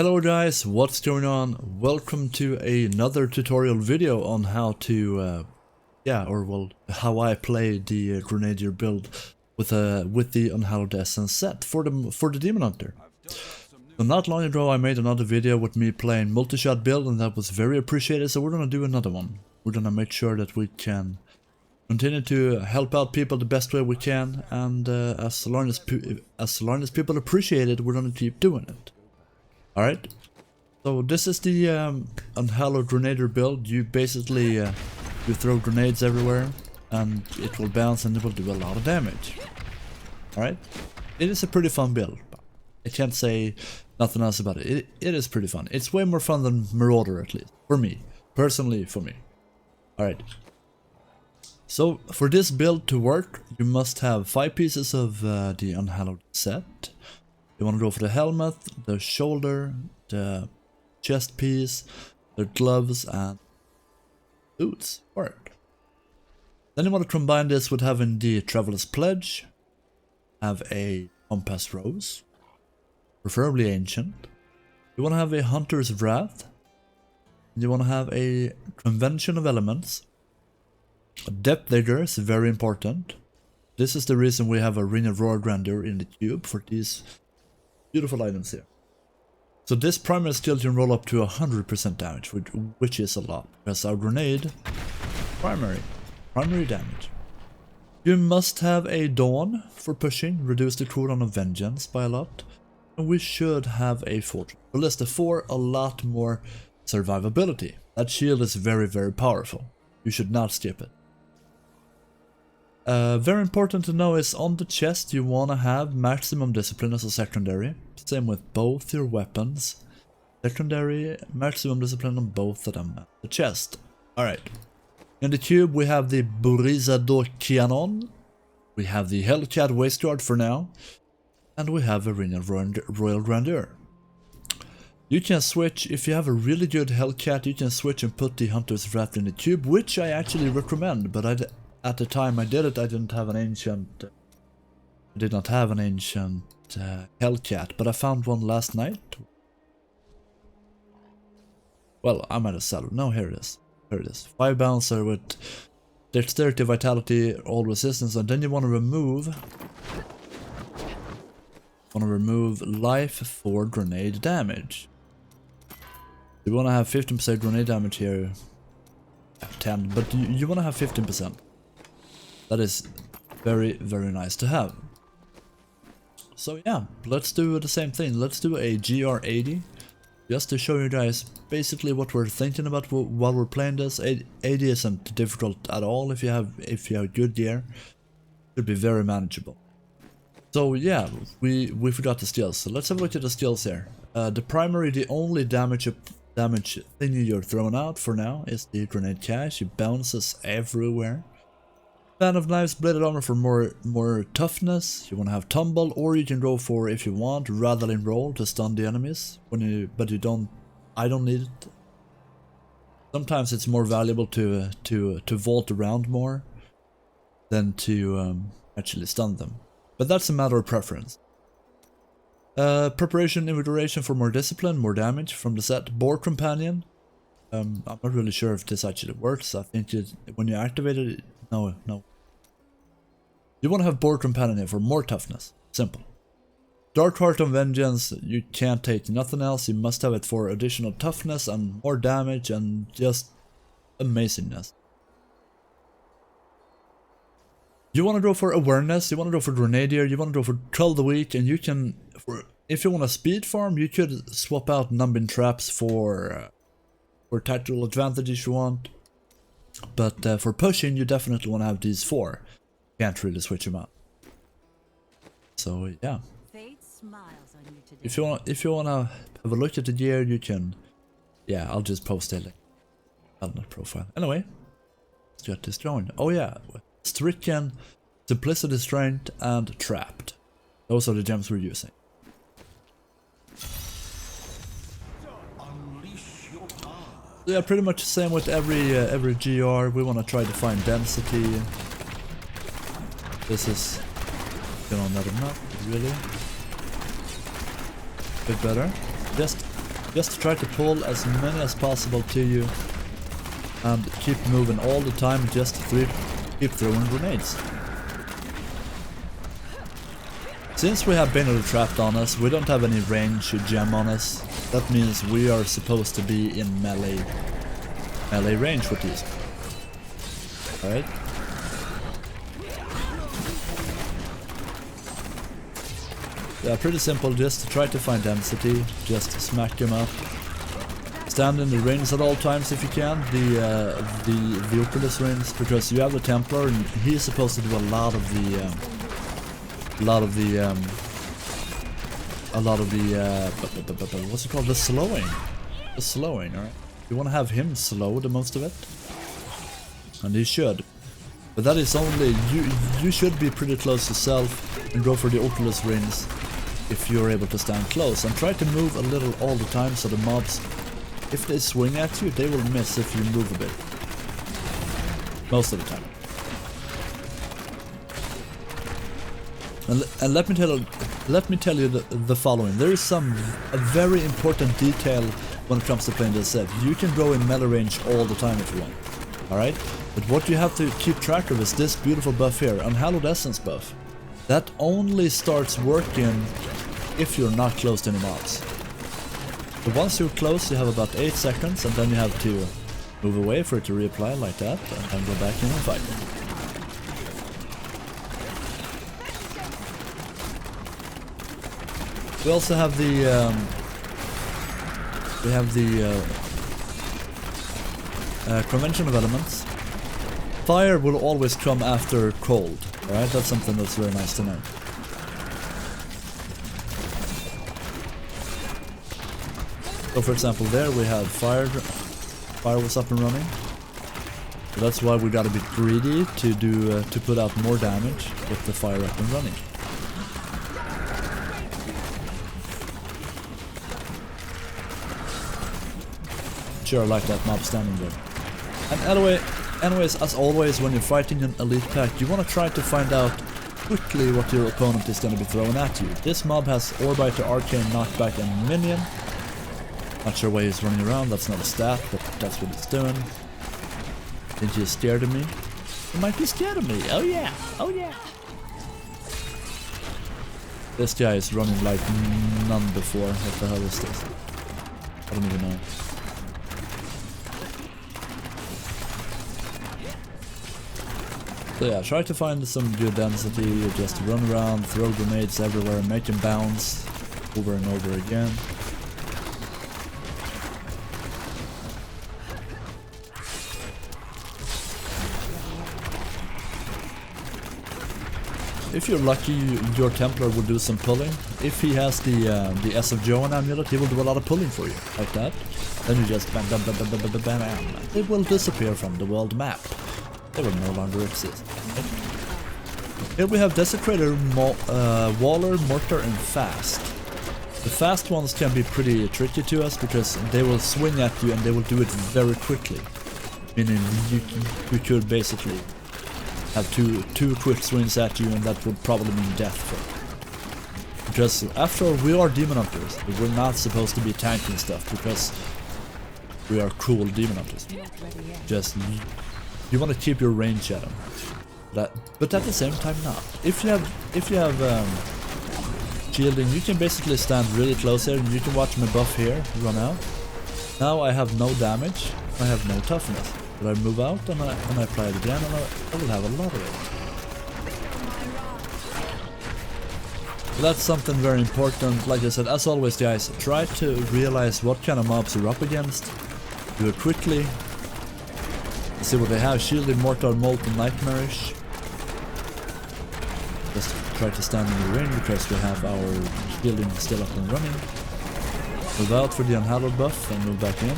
Hello guys, what's going on? Welcome to another tutorial video on how to, how I play the Grenadier build with the Unhallowed Essence set for the Demon Hunter. So not long ago I made another video with me playing multi-shot build and that was very appreciated, so we're gonna do another one. We're gonna make sure that we can continue to help out people the best way we can, and as long as people appreciate it, we're gonna keep doing it. Alright, so this is the Unhallowed Grenadier build. You basically you throw grenades everywhere and it will bounce and it will do a lot of damage. Alright, it is a pretty fun build. I can't say nothing else about it. It is pretty fun. It's way more fun than Marauder, at least. For me. Personally, for me. Alright. So, for this build to work, you must have 5 pieces of the Unhallowed set. You want to go for the helmet, the shoulder, the chest piece, the gloves, and boots. Alright. Then you want to combine this with having the Traveler's Pledge, have a Compass Rose, preferably ancient. You want to have a Hunter's Wrath, and you want to have a Convention of Elements. A Depth Digger is very important. This is the reason we have a Ring of Royal Grandeur in the cube for these beautiful items here. So this primary skill can roll up to 100% damage, which is a lot, because our grenade, primary damage. You must have a Dawn for pushing, reduce the cooldown of Vengeance by a lot, and we should have a Fortress. For list of 4, a lot more survivability. That shield is very, very powerful. You should not skip it. Very important to know is on the chest you want to have maximum discipline as a secondary. Same with both your weapons. Secondary, maximum discipline on both of them at the chest. Alright. In the cube we have the Burizado Cannon. We have the Hellcat Waistguard for now. And we have a Ring of Royal Grandeur. You can switch, if you have a really good Hellcat, you can switch and put the Hunter's Wrath in the cube, which I actually recommend, but at the time I did it, I did not have an ancient Hellcat, but I found one last night. Well, I might have sold it. No, here it is. Here it is. 5 bouncer with dexterity, vitality, all resistance, and then you want to remove life for grenade damage. You want to have 15% grenade damage here. 10, but you want to have 15%. That is very, very nice to have. So yeah, let's do the same thing. Let's do a GR80, just to show you guys basically what we're thinking about while we're playing this. 80 isn't difficult at all if you have good gear. It should be very manageable. So yeah, we forgot the skills. So let's have a look at the skills here. The primary, the only damage thingy you're throwing out for now is the Grenade Cache. It bounces everywhere. Fan of Knives, Bladed Armor for more toughness. You want to have Tumble, or you can go for, if you want, Rattling Roll to stun the enemies. But you don't. I don't need it. Sometimes it's more valuable to vault around more than to actually stun them. But that's a matter of preference. Preparation, Invigoration for more discipline, more damage from the set. Boar Companion. I'm not really sure if this actually works. I think when you activate it, no. You want to have Boar Companion here for more toughness. Simple. Dark Heart of Vengeance, you can't take nothing else. You must have it for additional toughness and more damage and just amazingness. You want to go for Awareness, you want to go for Grenadier, you want to go for Cull the Weak, and you can, if you want a speed farm, you could swap out Numbing Traps for tactical advantage if you want. But for pushing, you definitely want to have these 4. Can't really switch them out. So yeah. If you want to have a look at the gear, you can. Yeah, I'll just post a link on the profile. Anyway, let's get this going. Oh yeah. Stricken, Simplicity, Strength, and Trapped. Those are the gems we're using. So yeah, pretty much the same with every GR. We want to try to find density. This is not enough, really. bit better. Just Just try to pull as many as possible to you and keep moving all the time, just to keep throwing grenades. Since we have Bayonet trapped on us, we don't have any range gem on us. That means we are supposed to be in melee range with these. Alright? Yeah, pretty simple, just try to find density, just smack him up. Stand in the rings at all times if you can, the Oculus rings, because you have the Templar and he's supposed to do a lot of the what's it called? The slowing. The slowing, alright? You want to have him slow the most of it. And he should. But that is only, you should be pretty close yourself and go for the Oculus rings if you're able to stand close. And try to move a little all the time so the mobs, if they swing at you, they will miss if you move a bit. Most of the time. And let me tell you the following. There is a very important detail when it comes to playing this set. You can go in melee range all the time if you want. Alright? But what you have to keep track of is this beautiful buff here, Unhallowed Essence buff. That only starts working if you're not close to any mobs. So once you're close, you have about 8 seconds, and then you have to move away for it to reapply like that, and then go back in and fight. We also have the convention of elements. Fire will always come after cold. Alright, that's something that's very nice to know. So for example there we had fire was up and running. So that's why we gotta be greedy to put out more damage with the fire up and running. Sure, I like that mob standing there. And anyways, as always, when you're fighting an elite pack, you want to try to find out quickly what your opponent is going to be throwing at you. This mob has Orbiter, Arcane, Knockback, and Minion. Not sure why he's running around, that's not a stat, but that's what he's doing. Think you're scared of me? You might be scared of me, oh yeah, oh yeah. This guy is running like none before, what the hell is this? I don't even know. So yeah, try to find some good density, just run around, throw grenades everywhere, make them bounce over and over again. If you're lucky, your Templar will do some pulling. If he has the S of Joan amulet, he will do a lot of pulling for you, like that. Then you just bam bam bam bam bam bam bam bam. It will disappear from the world map. They will no longer exist. Here we have Desecrator, Waller, Mortar, and Fast. The fast ones can be pretty tricky to us because they will swing at you and they will do it very quickly. Meaning you could basically have two quick swings at you and that would probably mean death for you. Because after all, we are Demon Hunters. We're not supposed to be tanking stuff because we are cool Demon Hunters. Just you want to keep your range at them, but at the same time not. If you have shielding, you can basically stand really close here and you can watch my buff here run out. Now I have no damage, I have no toughness, but I move out and I apply it again and I will have a lot of it. So that's something very important. Like I said, as always guys, try to realize what kind of mobs you're up against, do it quickly. See what they have, Shielded, Mortar, Molten, Nightmarish. Just try to stand in the ring because we have our shielding still up and running. Move out for the Unhallowed buff and move back in.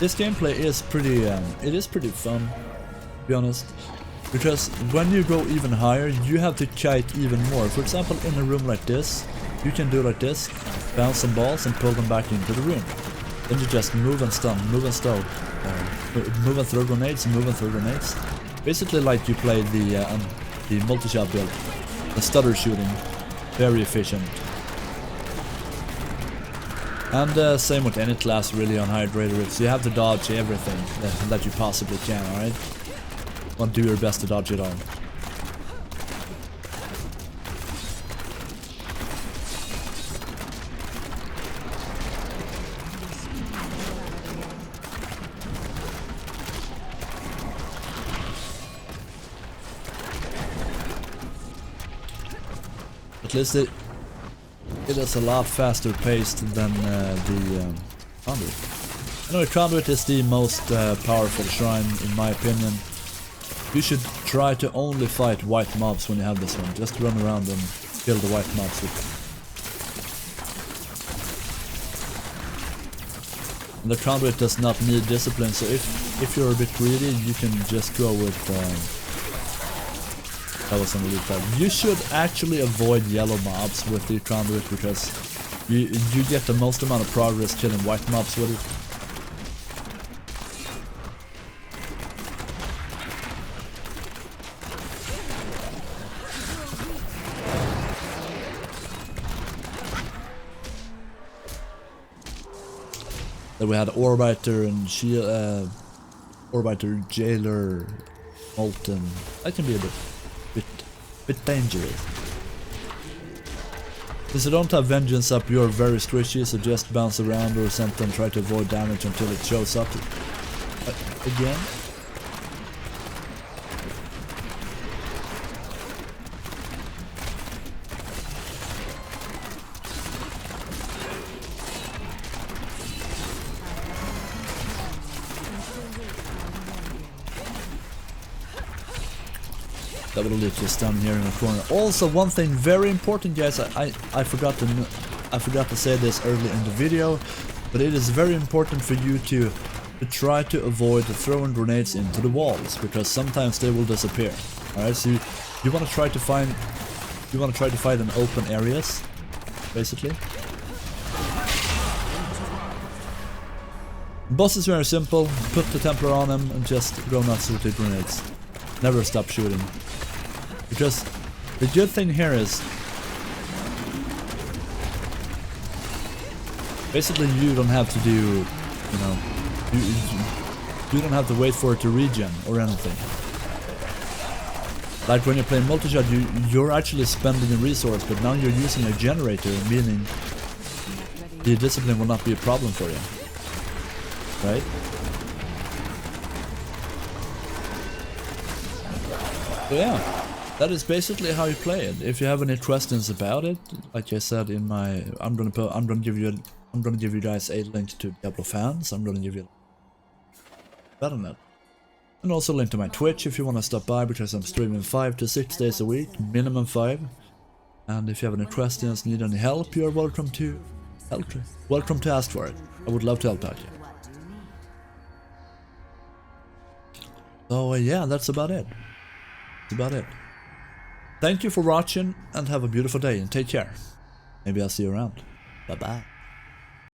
This gameplay is pretty, it is pretty fun, to be honest, because when you go even higher, you have to kite even more. For example, in a room like this, you can do like this, bounce some balls and pull them back into the room. Then you just move and stun, move and stow, move and throw grenades, and move and throw grenades. Basically like you play the multi-shot build, the stutter shooting, very efficient. And same with any class really on Hydrator, so you have to dodge everything that you possibly can, alright? Want to do your best to dodge it all. At least it is a lot faster paced than the Conduit. Anyway, Conduit is the most powerful shrine in my opinion. You should try to only fight white mobs when you have this one. Just run around and kill the white mobs with it. And the Conduit does not need discipline, so if you're a bit greedy, you can just go with that was on the loot pad. You should actually avoid yellow mobs with the Conduit because you get the most amount of progress killing white mobs with it. Then we had Orbiter and Orbiter, Jailer, Molten. That can be a bit dangerous. Since you don't have Vengeance up, you're very squishy, so just bounce around or something, try to avoid damage until it shows up again. Double lit just down here in the corner. Also, one thing very important, guys. I forgot to say this early in the video, but it is very important for you to try to avoid throwing grenades into the walls because sometimes they will disappear. All right, so you want to try to fight in open areas, basically. Boss is very simple. Put the Templar on him and just go nuts with the grenades. Never stop shooting. Because the good thing here is basically you don't have to do, you know, you don't have to wait for it to regen or anything. Like when you're playing multi-shot, you're actually spending a resource, but now you're using a generator, meaning the discipline will not be a problem for you, right? So yeah. That is basically how you play it. If you have any questions about it, like I said in my, I'm gonna give you guys a link to Diablo fans. I'm gonna give you Battle.net, and also a link to my Twitch if you want to stop by because I'm streaming 5 to 6 days a week, minimum 5. And if you have any questions, need any help, you're welcome to ask for it. I would love to help out you. So yeah, that's about it. Thank you for watching and have a beautiful day and take care. Maybe I'll see you around. Bye bye.